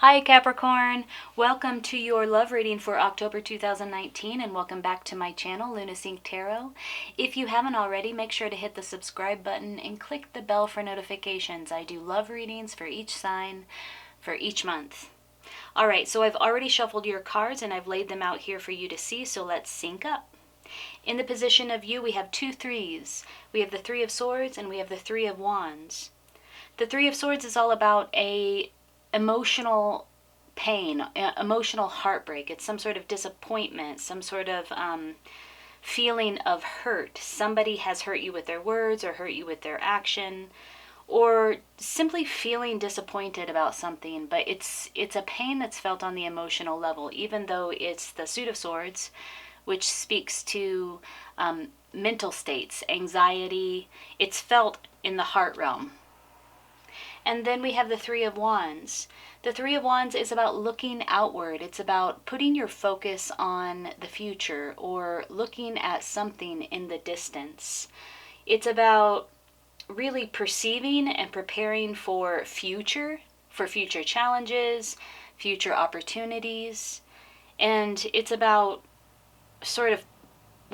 Hi Capricorn, welcome to your love reading for October 2019 and welcome back to my channel, Lunasync Tarot. If you haven't already, make sure to hit the subscribe button and click the bell for notifications. I do love readings for each sign for each month. Alright, so I've already shuffled your cards and I've laid them out here for you to see, so let's sync up. In the position of you, we have two threes. We have the Three of Swords and we have the Three of Wands. The Three of Swords is all about a emotional pain, emotional heartbreak. It's some sort of disappointment, some sort of feeling of hurt. Somebody has hurt you with their words or hurt you with their action, or simply feeling disappointed about something. But it's a pain that's felt on the emotional level, even though it's the Suit of Swords, which speaks to mental states, anxiety. It's felt in the heart realm. And then we have the Three of Wands. The Three of Wands is about looking outward. It's about putting your focus on the future or looking at something in the distance. It's about really perceiving and preparing for future challenges, future opportunities. And it's about sort of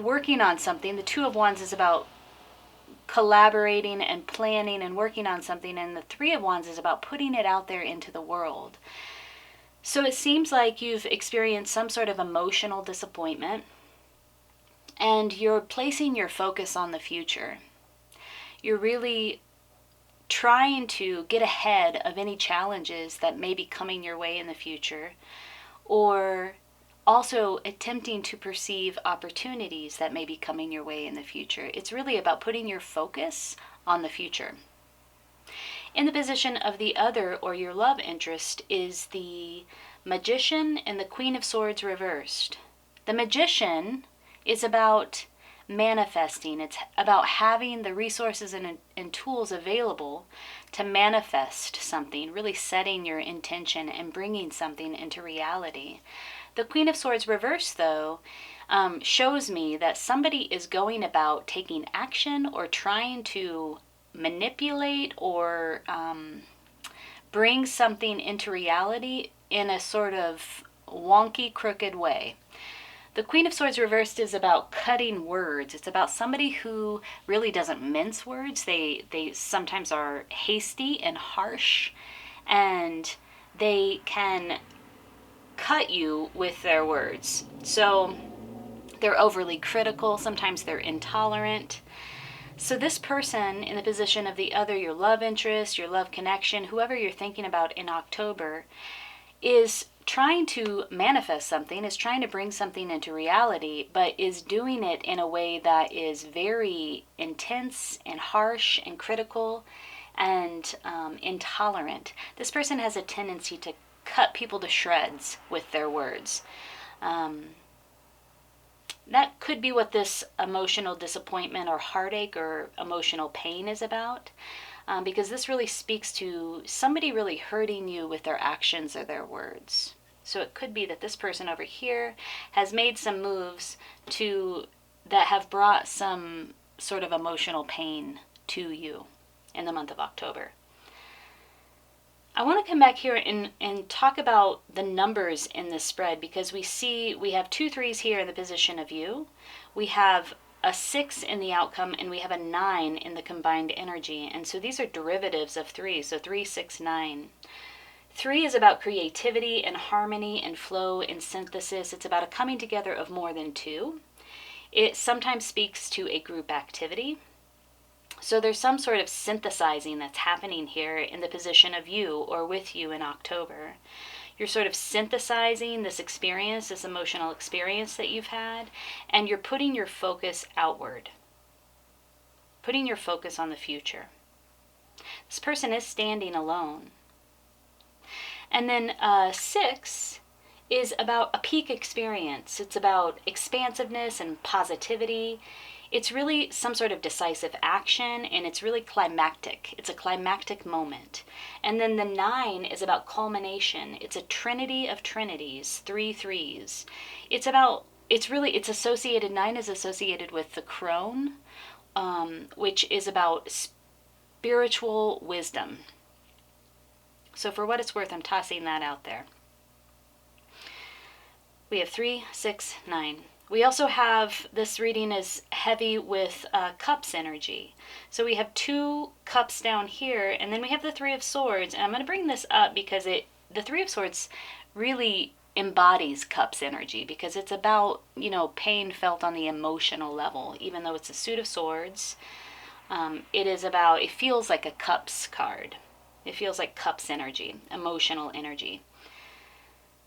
working on something. The Two of Wands is about collaborating and planning and working on something, and the Three of Wands is about putting it out there into the world. So it seems like you've experienced some sort of emotional disappointment and you're placing your focus on the future. You're really trying to get ahead of any challenges that may be coming your way in the future, or also attempting to perceive opportunities that may be coming your way in the future. It's really about putting your focus on the future. In the position of the other, or your love interest, is the Magician and the Queen of Swords reversed. The Magician is about manifesting. It's about having the resources and tools available to manifest something, really setting your intention and bringing something into reality. The Queen of Swords reversed, though, shows me that somebody is going about taking action or trying to manipulate or bring something into reality in a sort of wonky, crooked way. The Queen of Swords reversed is about cutting words. It's about somebody who really doesn't mince words. They sometimes are hasty and harsh, and they can cut you with their words. So they're overly critical. Sometimes they're intolerant. So this person in the position of the other, your love interest, your love connection, whoever you're thinking about in October, is trying to manifest something, is trying to bring something into reality, but is doing it in a way that is very intense and harsh and critical and intolerant. This person has a tendency to cut people to shreds with their words. That could be what this emotional disappointment or heartache or emotional pain is about, because this really speaks to somebody really hurting you with their actions or their words. So it could be that this person over here has made some moves that have brought some sort of emotional pain to you in the month of October. I want to come back here and talk about the numbers in this spread, because we have two threes here in the position of you. We have a 6 in the outcome, and we have a 9 in the combined energy. And so these are derivatives of 3. So 3, 6, 9. 3 is about creativity and harmony and flow and synthesis. It's about a coming together of more than two. It sometimes speaks to a group activity. So there's some sort of synthesizing that's happening here in the position of you or with you in October. You're sort of synthesizing this experience, this emotional experience that you've had, and you're putting your focus outward, putting your focus on the future. This person is standing alone. And then 6 is about a peak experience. It's about expansiveness and positivity. It's really some sort of decisive action, and it's really climactic. It's a climactic moment. And then the 9 is about culmination. It's a trinity of trinities, 3 threes. It's associated, 9 is associated with the crone, which is about spiritual wisdom. So for what it's worth, I'm tossing that out there. We have 3, 6, 9. We also have, this reading is heavy with cups energy. So we have 2 cups down here, and then we have the 3 of Swords. And I'm going to bring this up because the 3 of Swords really embodies cups energy, because it's about, you know, pain felt on the emotional level. Even though it's a suit of swords, it feels like a cups card. It feels like cups energy, emotional energy.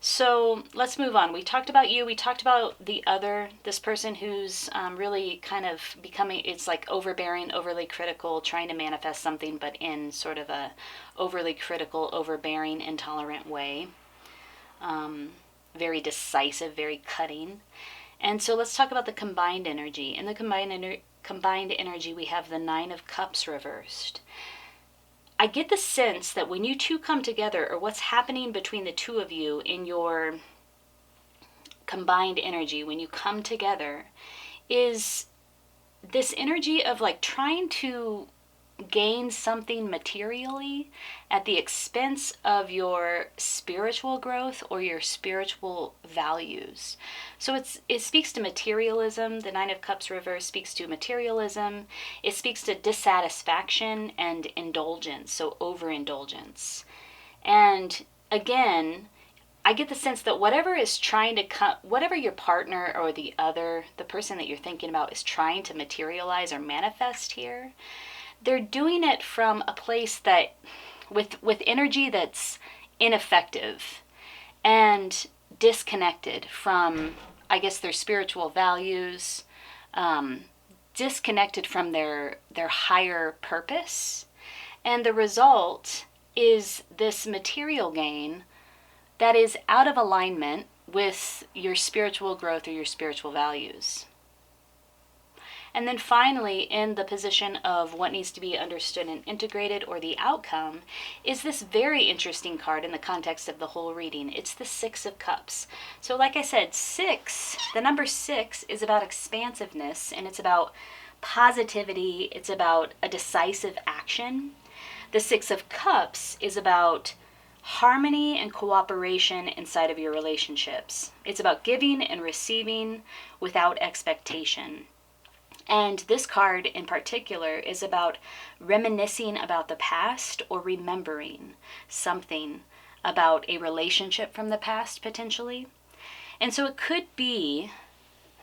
So let's move on. We talked about you. We talked about the other, this person who's really kind of becoming, it's like overbearing, overly critical, trying to manifest something, but in sort of a overly critical, overbearing, intolerant way. Very decisive, very cutting. And so let's talk about the combined energy. In the combined energy, we have the 9 of Cups reversed. I get the sense that when you two come together, or what's happening between the two of you in your combined energy, when you come together, is this energy of like trying to gain something materially at the expense of your spiritual growth or your spiritual values. So it speaks to materialism. The 9 of Cups reverse speaks to materialism. It speaks to dissatisfaction and indulgence, so overindulgence. And again, I get the sense that whatever is trying to whatever your partner or the person that you're thinking about is trying to materialize or manifest here, they're doing it from a place that, with energy that's ineffective and disconnected from, I guess, their spiritual values, disconnected from their higher purpose. And the result is this material gain that is out of alignment with your spiritual growth or your spiritual values. And then finally, in the position of what needs to be understood and integrated, or the outcome, is this very interesting card in the context of the whole reading. It's the 6 of Cups. So like I said, the number 6 is about expansiveness, and it's about positivity. It's about a decisive action. The 6 of Cups is about harmony and cooperation inside of your relationships. It's about giving and receiving without expectation. And this card in particular is about reminiscing about the past, or remembering something about a relationship from the past, potentially. And so it could be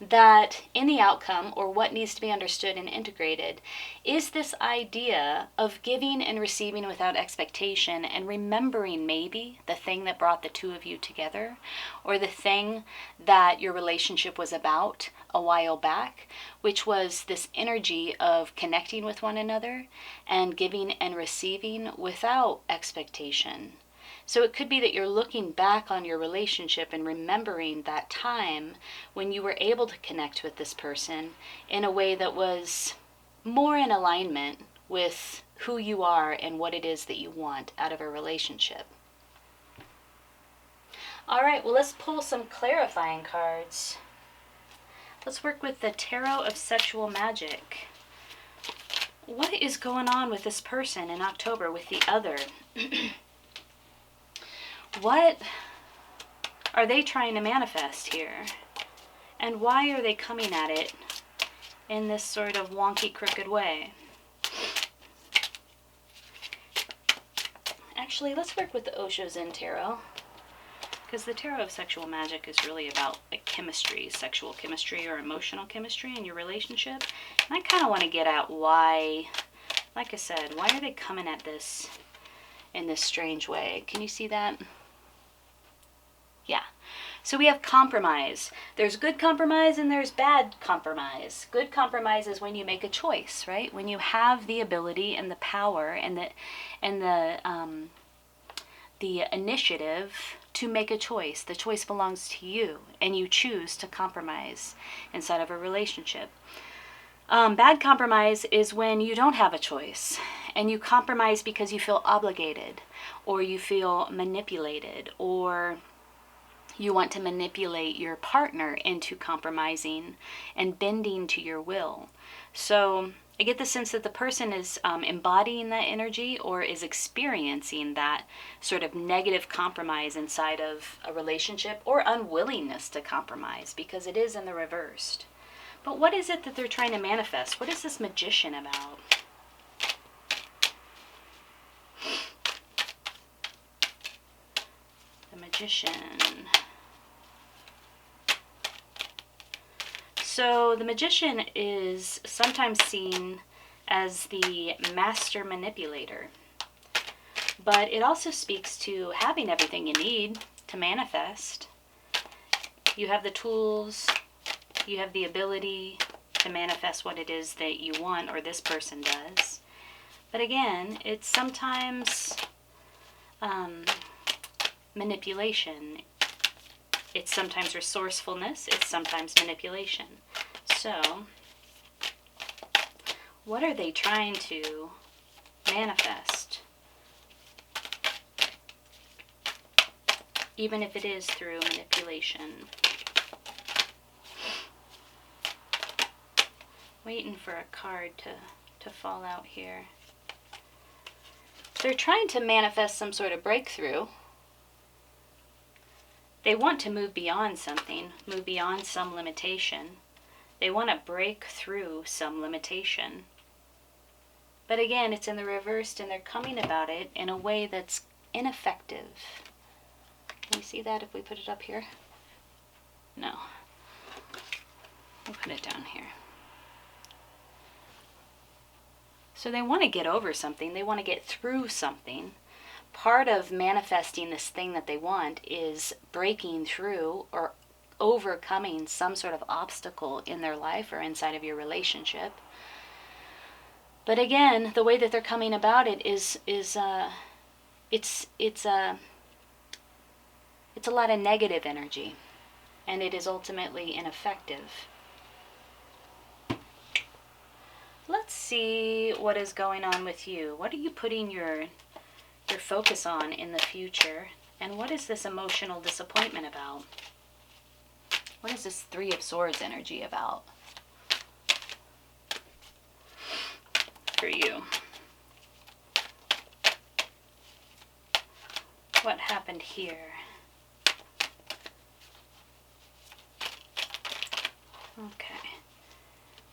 that in the outcome, or what needs to be understood and integrated, is this idea of giving and receiving without expectation, and remembering maybe the thing that brought the two of you together, or the thing that your relationship was about a while back, which was this energy of connecting with one another and giving and receiving without expectation. So it could be that you're looking back on your relationship and remembering that time when you were able to connect with this person in a way that was more in alignment with who you are and what it is that you want out of a relationship. All right, well, let's pull some clarifying cards. Let's work with the Tarot of Sexual Magic. What is going on with this person in October, with the other? What are they trying to manifest here? And why are they coming at it in this sort of wonky, crooked way? Actually, let's work with the Osho Zen Tarot, because the Tarot of Sexual Magic is really about like chemistry, sexual chemistry or emotional chemistry in your relationship. And I kind of want to get at why, like I said, why are they coming at this in this strange way? Can you see that? Yeah. So we have compromise. There's good compromise and there's bad compromise. Good compromise is when you make a choice, right? When you have the ability and the power and the initiative to make a choice. The choice belongs to you, and you choose to compromise inside of a relationship. Bad compromise is when you don't have a choice, and you compromise because you feel obligated, or you feel manipulated, or you want to manipulate your partner into compromising and bending to your will. So I get the sense that the person is embodying that energy or is experiencing that sort of negative compromise inside of a relationship, or unwillingness to compromise, because it is in the reversed. But what is it that they're trying to manifest? What is this Magician about? The Magician. So the Magician is sometimes seen as the master manipulator, but it also speaks to having everything you need to manifest. You have the tools, you have the ability to manifest what it is that you want, or this person does. But again, it's sometimes manipulation. It's sometimes resourcefulness, it's sometimes manipulation. So, what are they trying to manifest? Even if it is through manipulation. Waiting for a card to fall out here. They're trying to manifest some sort of breakthrough. They want to move beyond something, move beyond some limitation. They want to break through some limitation. But again, it's in the reversed, and they're coming about it in a way that's ineffective. Can you see that if we put it up here? No. We'll put it down here. So they want to get over something. They want to get through something. Part of manifesting this thing that they want is breaking through or overcoming some sort of obstacle in their life or inside of your relationship. But again, the way that they're coming about it is it's a lot of negative energy, and it is ultimately ineffective. Let's see what is going on with you. What are you putting your focus on in the future? And what is this emotional disappointment about? What is this Three of Swords energy about for you? What happened here? Okay,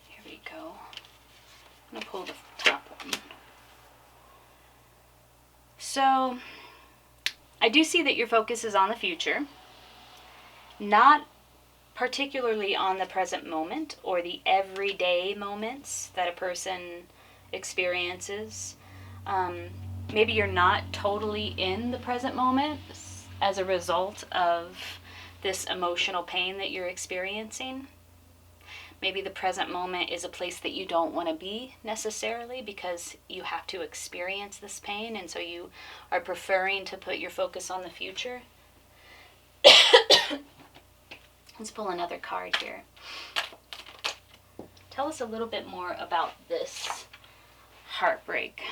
here we go. I'm going to pull the top one. So, I do see that your focus is on the future, not particularly on the present moment or the everyday moments that a person experiences. Maybe you're not totally in the present moment as a result of this emotional pain that you're experiencing. Maybe the present moment is a place that you don't want to be necessarily because you have to experience this pain, and so you are preferring to put your focus on the future. Let's pull another card here. Tell us a little bit more about this heartbreak.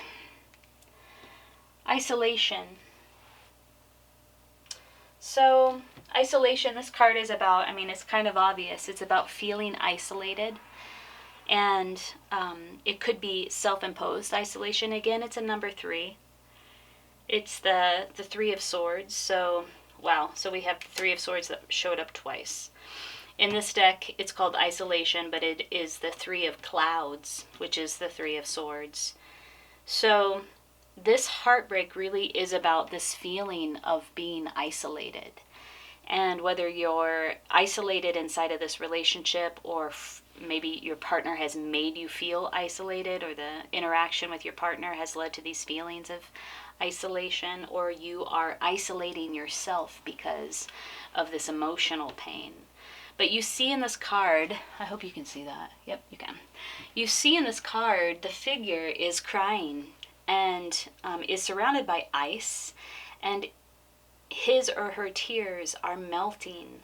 Isolation. So, isolation, this card is about, it's kind of obvious. It's about feeling isolated. And it could be self-imposed isolation. Again, it's a number 3. It's the Three of Swords. So, wow. So we have the Three of Swords that showed up twice. In this deck, it's called isolation, but it is the Three of Clouds, which is the Three of Swords. So this heartbreak really is about this feeling of being isolated. And whether you're isolated inside of this relationship, or maybe your partner has made you feel isolated, or the interaction with your partner has led to these feelings of isolation, or you are isolating yourself because of this emotional pain. But you see in this card, I hope you can see that. Yep, you can. You see in this card, the figure is crying and is surrounded by ice, and his or her tears are melting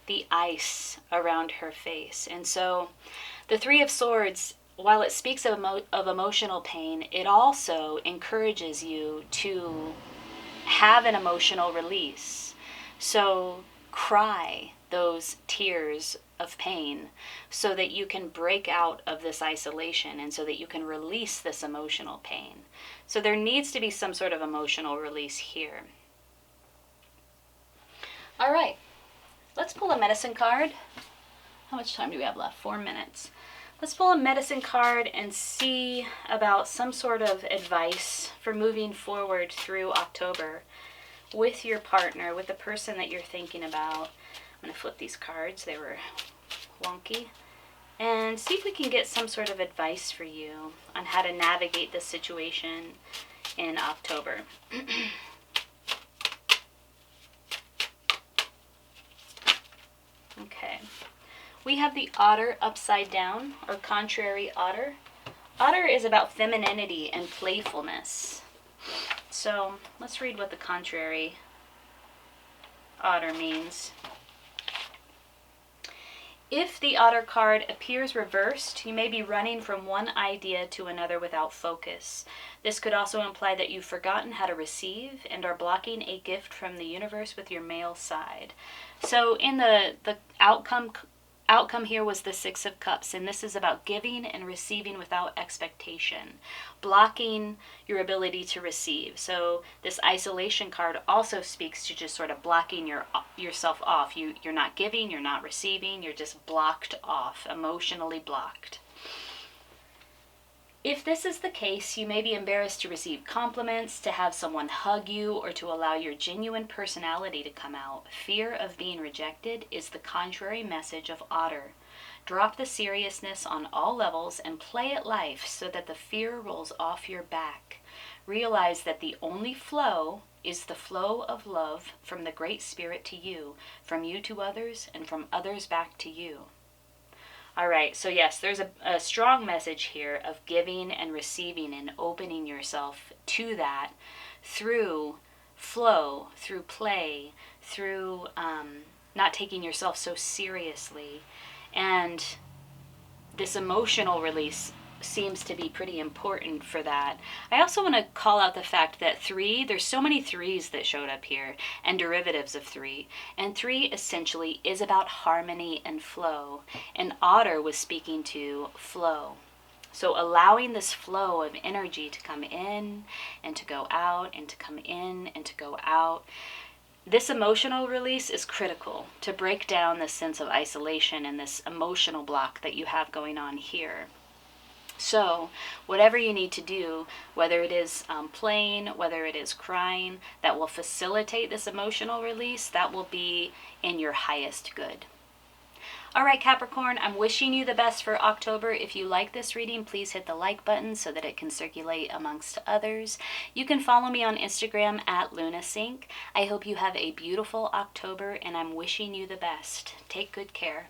the ice around her face. And so the Three of Swords, while it speaks of emotional pain, it also encourages you to have an emotional release. So cry those tears of pain so that you can break out of this isolation and so that you can release this emotional pain. So there needs to be some sort of emotional release here. All right, let's pull a medicine card. How much time do we have left? 4 minutes. Let's pull a medicine card and see about some sort of advice for moving forward through October with your partner, with the person that you're thinking about. I'm going to flip these cards. They were wonky. And see if we can get some sort of advice for you on how to navigate this situation in October. Okay. We have the Otter upside down, or contrary Otter. Otter is about femininity and playfulness. So let's read what the contrary Otter means. If the Otter card appears reversed, you may be running from one idea to another without focus. This could also imply that you've forgotten how to receive and are blocking a gift from the universe with your male side. So in the outcome here was the Six of Cups, and this is about giving and receiving without expectation, blocking your ability to receive. So this isolation card also speaks to just sort of blocking yourself off. You're not giving, you're not receiving, you're just blocked off, emotionally blocked. If this is the case, you may be embarrassed to receive compliments, to have someone hug you, or to allow your genuine personality to come out. Fear of being rejected is the contrary message of Otter. Drop the seriousness on all levels and play at life so that the fear rolls off your back. Realize that the only flow is the flow of love from the Great Spirit to you, from you to others, and from others back to you. All right, so yes, there's a strong message here of giving and receiving and opening yourself to that through flow, through play, through not taking yourself so seriously. And this emotional release seems to be pretty important for that. I also want to call out the fact that there's so many threes that showed up here and derivatives of 3. And 3 essentially is about harmony and flow. And Otter was speaking to flow. So allowing this flow of energy to come in and to go out and to come in and to go out. This emotional release is critical to break down this sense of isolation and this emotional block that you have going on here. So whatever you need to do, whether it is playing, whether it is crying, that will facilitate this emotional release, that will be in your highest good. All right, Capricorn, I'm wishing you the best for October. If you like this reading, please hit the like button so that it can circulate amongst others. You can follow me on Instagram at LunaSync. I hope you have a beautiful October, and I'm wishing you the best. Take good care.